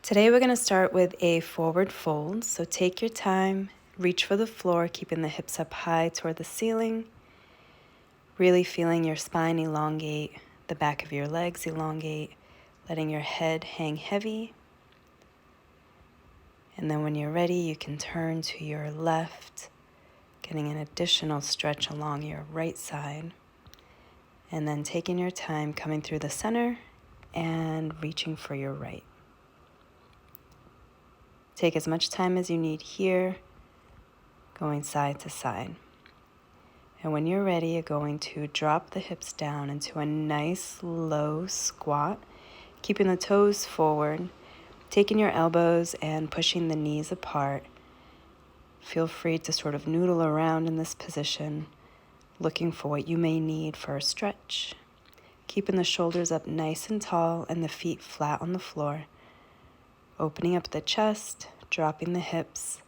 Today we're going to start with a forward fold, so take your time, reach for the floor, keeping the hips up high toward the ceiling, really feeling your spine elongate, the back of your legs elongate, letting your head hang heavy. And then when you're ready, you can turn to your left, getting an additional stretch along your right side, and then taking your time coming through the center and reaching for your right. Take as much time as you need here, going side to side. And when you're ready, you're going to drop the hips down into a nice low squat, keeping the toes forward, taking your elbows and pushing the knees apart. Feel free to sort of noodle around in this position, looking for what you may need for a stretch. Keeping the shoulders up nice and tall and the feet flat on the floor. Opening up the chest, dropping the hips.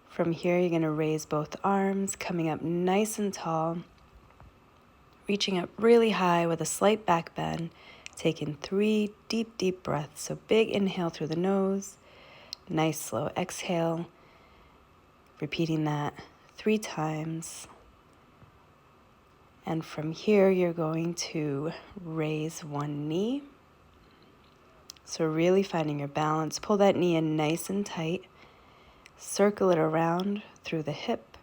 From here, you're going to raise both arms, coming up nice and tall, reaching up really high with a slight back bend, taking 3 deep breaths. So big inhale through the nose, nice slow exhale, repeating that 3 times. And from here, you're going to raise one knee. So really finding your balance. Pull that knee in nice and tight. Circle it around through the hip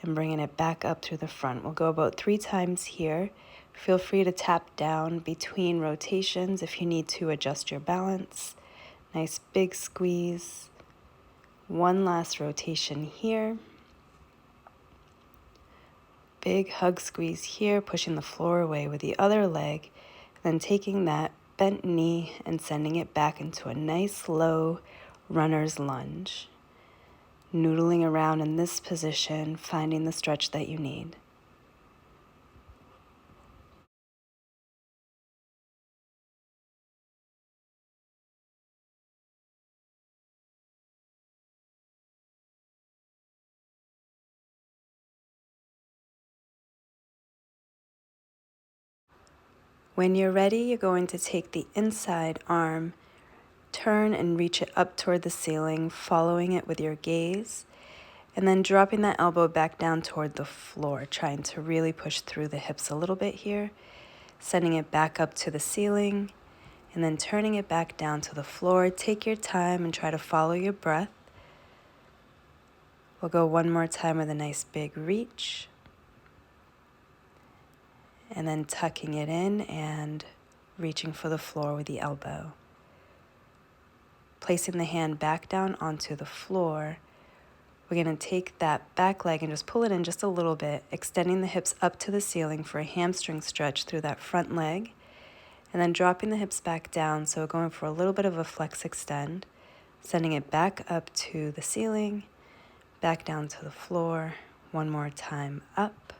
and bringing it back up through the front. We'll go about 3 times here. Feel free to tap down between rotations if you need to adjust your balance. Nice big squeeze. One last rotation here. Big hug squeeze here, pushing the floor away with the other leg, then taking that bent knee and sending it back into a nice low runner's lunge. Noodling around in this position, finding the stretch that you need. When you're ready, you're going to take the inside arm, turn and reach it up toward the ceiling, following it with your gaze, and then dropping that elbow back down toward the floor, trying to really push through the hips a little bit here, sending it back up to the ceiling, and then turning it back down to the floor. Take your time and try to follow your breath. We'll go one more time with a nice big reach. And then tucking it in and reaching for the floor with the elbow. Placing the hand back down onto the floor, we're going to take that back leg and just pull it in just a little bit, extending the hips up to the ceiling for a hamstring stretch through that front leg, and then dropping the hips back down, so going for a little bit of a flex extend, sending it back up to the ceiling, back down to the floor, one more time up.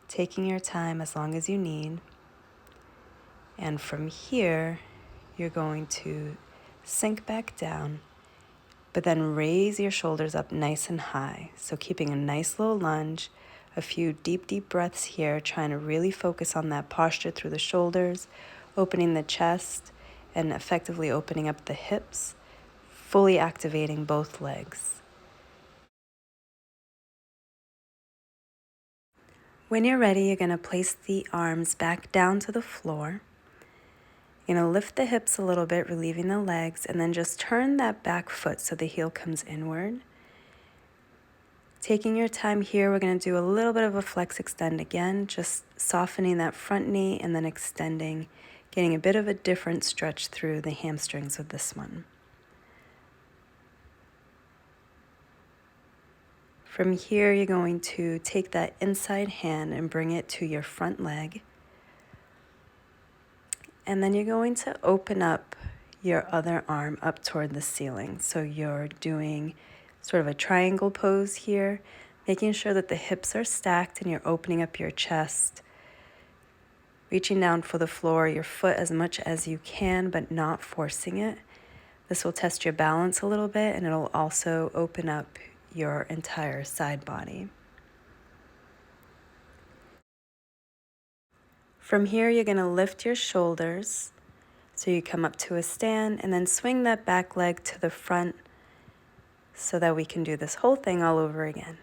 Taking your time as long as you need. And from here, you're going to sink back down, but then raise your shoulders up nice and high. So keeping a nice little lunge, a few deep breaths here, trying to really focus on that posture through the shoulders, opening the chest, and effectively opening up the hips, fully activating both legs. When you're ready, you're going to place the arms back down to the floor. You're going to lift the hips a little bit, relieving the legs, and then just turn that back foot so the heel comes inward. Taking your time here, we're going to do a little bit of a flex extend again, just softening that front knee and then extending, getting a bit of a different stretch through the hamstrings with this one. From here, you're going to take that inside hand and bring it to your front leg. And then you're going to open up your other arm up toward the ceiling. So you're doing sort of a triangle pose here, making sure that the hips are stacked and you're opening up your chest, reaching down for the floor, your foot as much as you can, but not forcing it. This will test your balance a little bit, and it'll also open up your entire side body. From here, you're going to lift your shoulders. So you come up to a stand and then swing that back leg to the front so that we can do this whole thing all over again.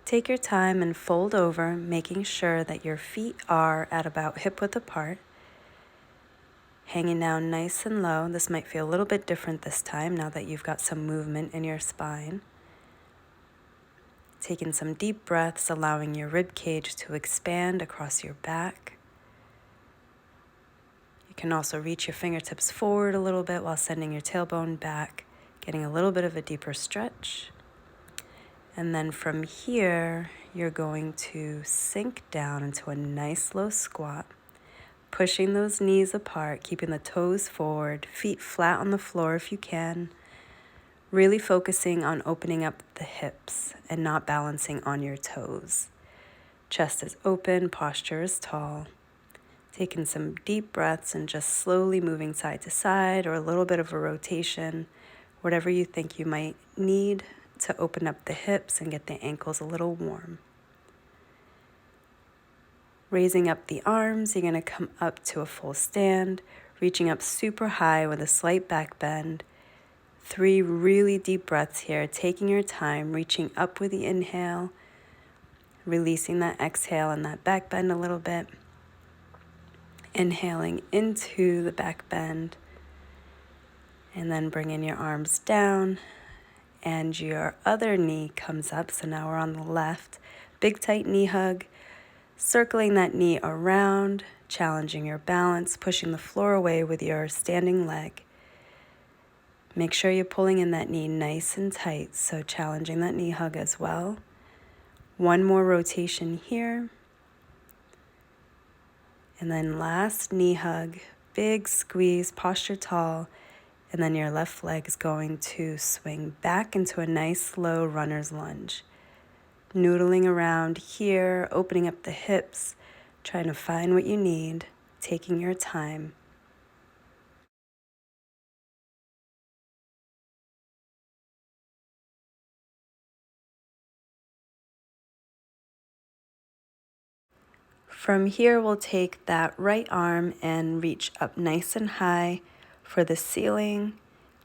Take your time and fold over, making sure that your feet are at about hip width apart, hanging down nice and low. This might feel a little bit different this time now that you've got some movement in your spine. Taking some deep breaths, allowing your rib cage to expand across your back. You can also reach your fingertips forward a little bit while sending your tailbone back, getting a little bit of a deeper stretch. And then from here, you're going to sink down into a nice low squat, pushing those knees apart, keeping the toes forward, feet flat on the floor if you can, really focusing on opening up the hips and not balancing on your toes. Chest is open, posture is tall. Taking some deep breaths and just slowly moving side to side or a little bit of a rotation, whatever you think you might need to open up the hips and get the ankles a little warm. Raising up the arms, you're going to come up to a full stand, reaching up super high with a slight back bend. 3 really deep breaths here, taking your time, reaching up with the inhale, releasing that exhale and that back bend a little bit. Inhaling into the back bend, and then bringing your arms down, and your other knee comes up. So now we're on the left. Big tight knee hug, circling that knee around, challenging your balance, pushing the floor away with your standing leg. Make sure you're pulling in that knee nice and tight, so challenging that knee hug as well. 1 more rotation here. And then last knee hug, big squeeze, posture tall, and then your left leg is going to swing back into a nice low runner's lunge. Noodling around here, opening up the hips, trying to find what you need, taking your time. From here, we'll take that right arm and reach up nice and high for the ceiling,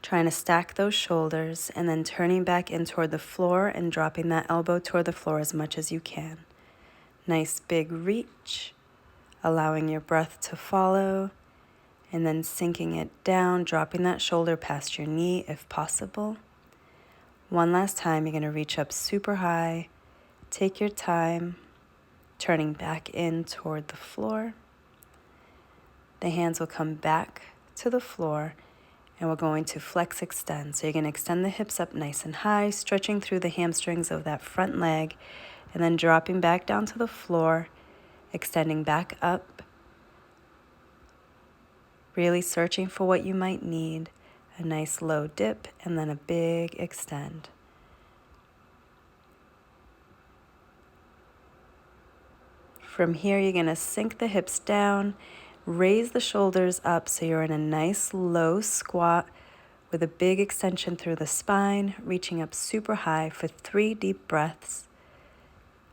trying to stack those shoulders, and then turning back in toward the floor and dropping that elbow toward the floor as much as you can. Nice big reach, allowing your breath to follow, and then sinking it down, dropping that shoulder past your knee if possible. 1 last time, you're going to reach up super high, take your time, turning back in toward the floor. The hands will come back to the floor, and we're going to flex extend. So you're going to extend the hips up nice and high, stretching through the hamstrings of that front leg, and then dropping back down to the floor, extending back up, really searching for what you might need. A nice low dip, and then a big extend. From here, you're going to sink the hips down, raise the shoulders up so you're in a nice low squat with a big extension through the spine, reaching up super high for 3 deep breaths,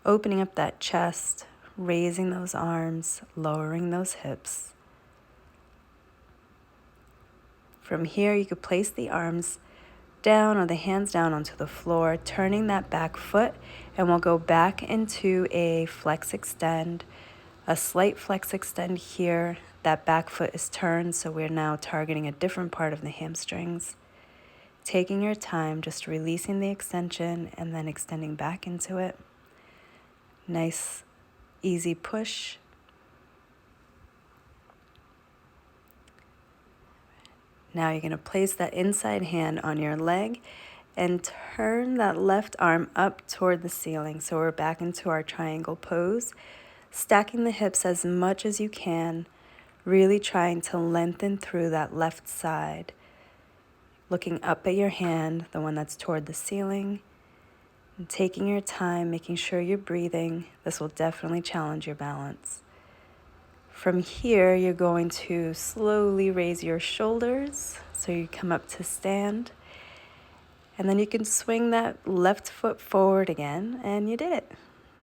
opening up that chest, raising those arms, lowering those hips. From here, you could place the arms down or the hands down onto the floor, turning that back foot, and we'll go back into a flex extend, a slight flex extend here. That back foot is turned, so we're now targeting a different part of the hamstrings. Taking your time, just releasing the extension and then extending back into it. Nice, easy push. Now you're going to place that inside hand on your leg and turn that left arm up toward the ceiling. So we're back into our triangle pose, stacking the hips as much as you can, really trying to lengthen through that left side. Looking up at your hand, the one that's toward the ceiling, and taking your time, making sure you're breathing. This will definitely challenge your balance. From here, you're going to slowly raise your shoulders so you come up to stand. And then you can swing that left foot forward again, and you did it.